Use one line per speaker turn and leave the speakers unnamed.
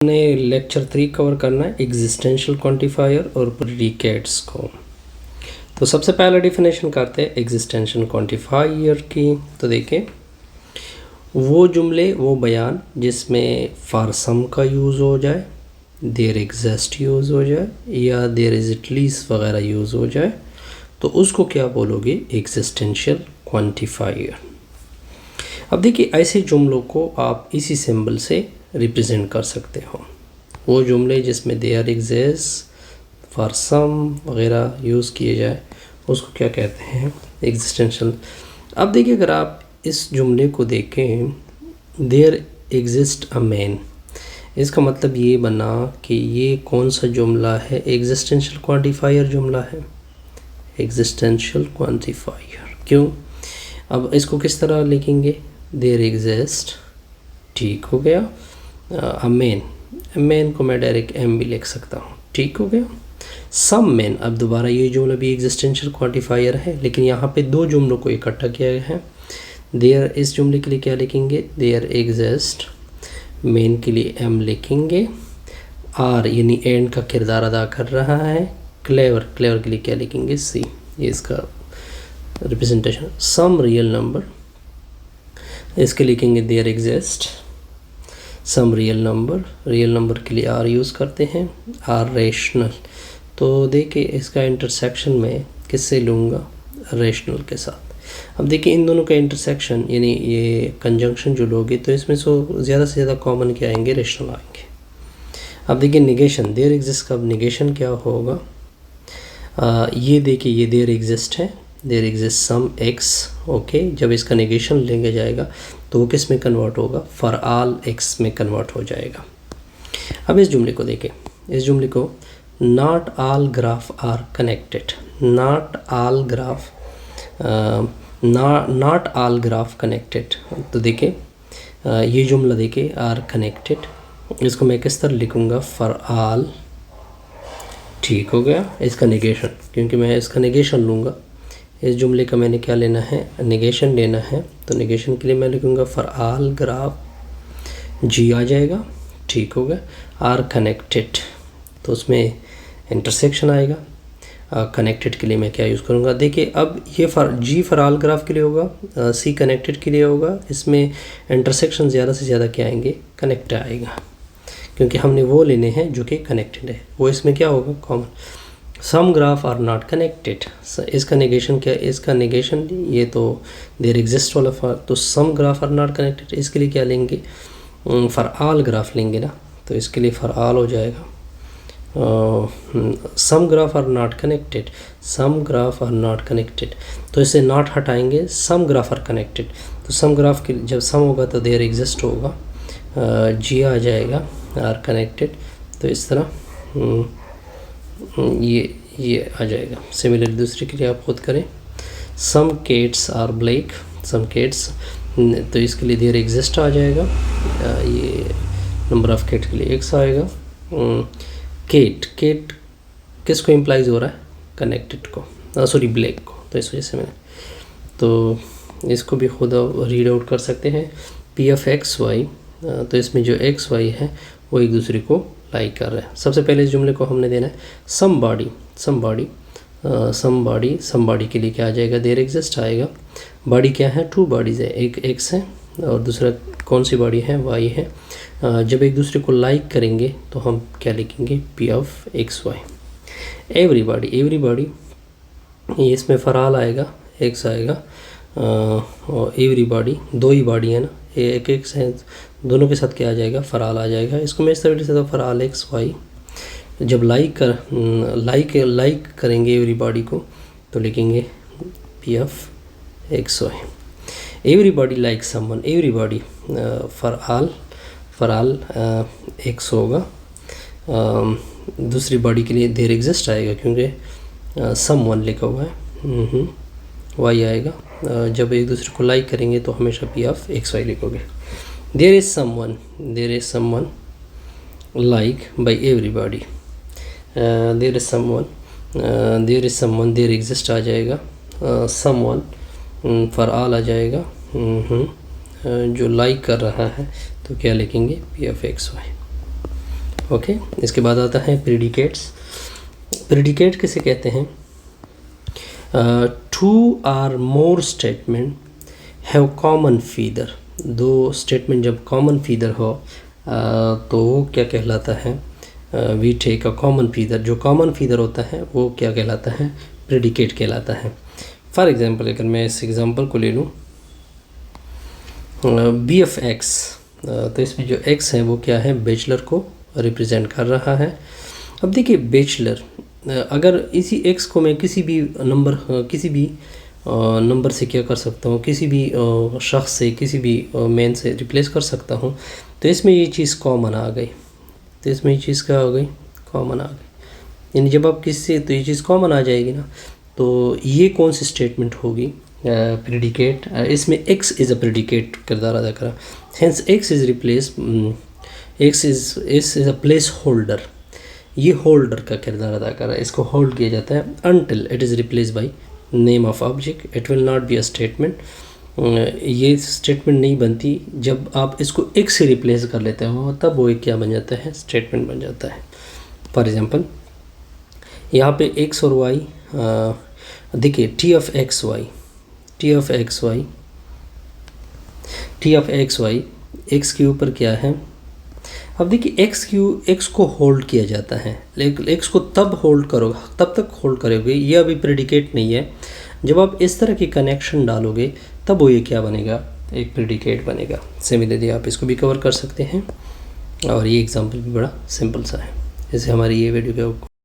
हमने lecture 3 cover करना है एग्जिस्टेंशियल क्वांटिफायर और प्रेडिकेट्स को। तो सबसे पहला डिफिनेशन करते हैं एग्जिस्टेंशियल क्वांटिफायर की। तो देखें, वो जुमले, वो बयान जिसमें फॉर सम का यूज़ हो जाए, देयर एग्जिस्ट यूज़ हो जाए या देयर इज एटलीस्ट वगैरह यूज़ हो जाए, तो उसको क्या बोलोगे? Existential quantifier. अब देखिए, ऐसे जुमलों को आप इसी सिंबल से रिप्रेजेंट कर सकते हो। वो जुमले जिसमें देयर एग्जिस्ट, फॉर सम वगैरह यूज़ किए जाए, उसको क्या कहते हैं? एग्जिस्टेंशियल। अब देखिए, अगर आप इस जुमले को देखें, देयर एग्जिस्ट अ मैन, इसका मतलब ये बना कि ये कौन सा जुमला है? एग्जिस्टेंशियल क्वांटिफायर जुमला है, एग्जिस्टेंशियल क्वांटिफायर। क्यों? अब इसको किस तरह लिखेंगे? देयर एग्जिस्ट, ठीक हो गया। मैन को मैं डायरेक्ट एम भी लिख सकता हूँ, ठीक हो गया। सम मैन, अब दोबारा ये जुमला भी एग्जिस्टेंशियल क्वांटिफायर है, लेकिन यहाँ पे दो जुमलों को इकट्ठा किया गया है। देयर, इस जुमले के लिए क्या लिखेंगे? देयर एग्जिस्ट, मेन के लिए एम लिखेंगे। आर यानी एंड का किरदार अदा कर रहा है। क्लेवर, क्लेवर के लिए क्या लिखेंगे? सी, ये इसका रिप्रेजेंटेशन। सम रियल नंबर, इसके लिखेंगे there exist some real number. Real number के लिए आर यूज़ करते हैं। आर रेशनल, तो देखिए इसका इंटरसेक्शन में किससे लूँगा? रेशनल के साथ। अब देखिए, इन दोनों का इंटरसेक्शन यानी ये कंजंक्शन जो लोगे, तो इसमें से ज़्यादा कॉमन क्या आएंगे? रेशनल आएंगे। अब देखिए निगेशन, देयर एग्जिस्ट का निगेशन क्या होगा? ये देखिए, ये देयर एग्जिस्ट है, there exist some x, okay. जब इसका निगेशन लेंगे जाएगा तो वो किस में कन्वर्ट होगा? फॉर ऑल एक्स में कन्वर्ट हो जाएगा। अब इस जुमले को देखें, इस जुमले को not all graph are connected, not all graph, not all graph connected. तो देखें, ये जुमला देखें, आर कनेक्टेड, इसको मैं किस तरह लिखूँगा? फॉर ऑल, ठीक हो गया। इसका निगेशन, क्योंकि मैं इसका निगेशन लूँगा, इस जुमले का मैंने क्या लेना है? निगेशन लेना है। तो निगेशन के लिए मैं लिखूँगा फॉर ऑल ग्राफ, जी आ जाएगा, ठीक हो गया। आर कनेक्टेड, तो उसमें इंटरसेक्शन आएगा। कनेक्टेड के लिए मैं क्या यूज़ करूँगा? देखिए, अब ये for G for all graph के लिए होगा, सी कनेक्टेड के लिए होगा। इसमें इंटरसेक्शन ज़्यादा से ज़्यादा क्या आएंगे? कनेक्ट आएगा, क्योंकि हमने वो लेने हैं जो कि कनेक्टेड है। वो इसमें क्या होगा? Common. Some graph are not connected, इसका नेगेशन क्या? इसका नेगेशन ये तो देयर एग्जिस्ट वाला फॉर, तो सम ग्राफ आर नॉट कनेक्टेड, इसके लिए क्या लेंगे? फॉर ऑल ग्राफ लेंगे ना, तो इसके लिए फॉर ऑल हो जाएगा। Some graph are not connected, some graph are not connected, तो इसे नॉट हटाएंगे, सम ग्राफ आर कनेक्टेड। तो सम ग्राफ के जब सम होगा तो देयर एग्जिस्ट होगा, जी आ जाएगा, आर कनेक्टेड। तो इस तरह ये आ जाएगा। सिमिलर दूसरे के लिए आप खुद करें। सम केट्स आर ब्लैक, सम केट्स, तो इसके लिए देयर एग्जिस्ट आ जाएगा। ये नंबर ऑफ केट के लिए एक्स आएगा। केट, केट किसको इम्प्लाइज हो रहा है? कनेक्टेड को, सॉरी ब्लैक को, तो इस वजह से मैंने, तो इसको भी खुद रीड आउट कर सकते हैं। पी ऑफ एक्स वाई, तो इसमें जो एक्स वाई है वो एक दूसरे को लाइक कर रहे हैं। सबसे पहले इस जुमले को हमने देना है somebody, somebody, somebody, somebody के लिए क्या आ जाएगा? देयर एग्जिस्ट आएगा। बॉडी क्या है? टू बॉडीज़ है, एक एक्स है और दूसरा कौन सी बॉडी है? वाई है। जब एक दूसरे को लाइक करेंगे तो हम क्या लिखेंगे? P of x y. Everybody, everybody, इसमें फराल आएगा, एक्स आएगा, और एवरीबॉडी दो ही बॉडी है ना, एक एक्स है, दोनों के साथ क्या आ जाएगा? फराल आ जाएगा। इसको मैं इस तरीके से, फराल एक्स वाई। जब लाइक करेंगे एवरीबॉडी को तो लिखेंगे P of x y. Everybody like someone, everybody, for all x होगा। दूसरी बॉडी के लिए देयर एग्जिस्ट आएगा, क्योंकि समवन लिखा हुआ है, वाई आएगा। जब एक दूसरे को लाइक करेंगे तो हमेशा पी ऑफ एक्स वाई लिखोगे। There is someone like by everybody, there is someone, there exist आ जाएगा। समवन फॉर ऑल आ जाएगा। जो लाइक कर रहा है तो क्या लिखेंगे? P of x y. Okay, इसके बाद आता है प्रेडिकेट्स। प्रेडिकेट किसे कहते हैं? Two or more statement have common feather. दो स्टेटमेंट जब कॉमन फीदर हो तो वो क्या कहलाता है? We take a common feather. जो कॉमन फीदर होता है वो क्या कहलाता है? प्रेडिकेट कहलाता है। फॉर एग्ज़ाम्पल अगर मैं इस एग्ज़ाम्पल को ले लूँ, बी एफ एक्स, तो इसमें जो एक्स है वो क्या है? बैचलर को रिप्रेजेंट कर रहा है। अब देखिए बैचलर, अगर इसी एक्स को मैं किसी भी नंबर से क्या कर सकता हूँ, किसी भी शख्स से, किसी भी मैन से रिप्लेस कर सकता हूँ, तो इसमें ये चीज़ कॉमन आ गई। तो इसमें ये चीज़ क्या हो गई? कॉमन आ गई। यानी जब आप किसी से, तो ये चीज़ कॉमन आ जाएगी ना। तो ये कौन सी स्टेटमेंट होगी? प्रेडिकेट। इसमें एक्स इज़ अ प्रेडिकेट किरदार अदा करा। Hence x is replace, x is a place holder. ये होल्डर का किरदार अदा कर रहा है, इसको होल्ड किया जाता है until it is replace by name of object. It will not be a statement. ये स्टेटमेंट नहीं बनती जब आप इसको एक से रिप्लेस कर लेते हो, तब वो एक क्या बन जाता है? स्टेटमेंट बन जाता है। फॉर एग्जांपल यहाँ पे एक्स और वाई, देखिए T of x y, x के ऊपर क्या है? अब देखिए एक्स को होल्ड किया जाता है, लेकिन एक्स को तब तक होल्ड करोगे, ये अभी प्रेडिकेट नहीं है। जब आप इस तरह की कनेक्शन डालोगे तब वो ये क्या बनेगा? एक प्रेडिकेट बनेगा। सिमिलरली आप इसको भी कवर कर सकते हैं, और ये एग्जांपल भी बड़ा सिंपल सा है। जैसे हमारी ये वीडियो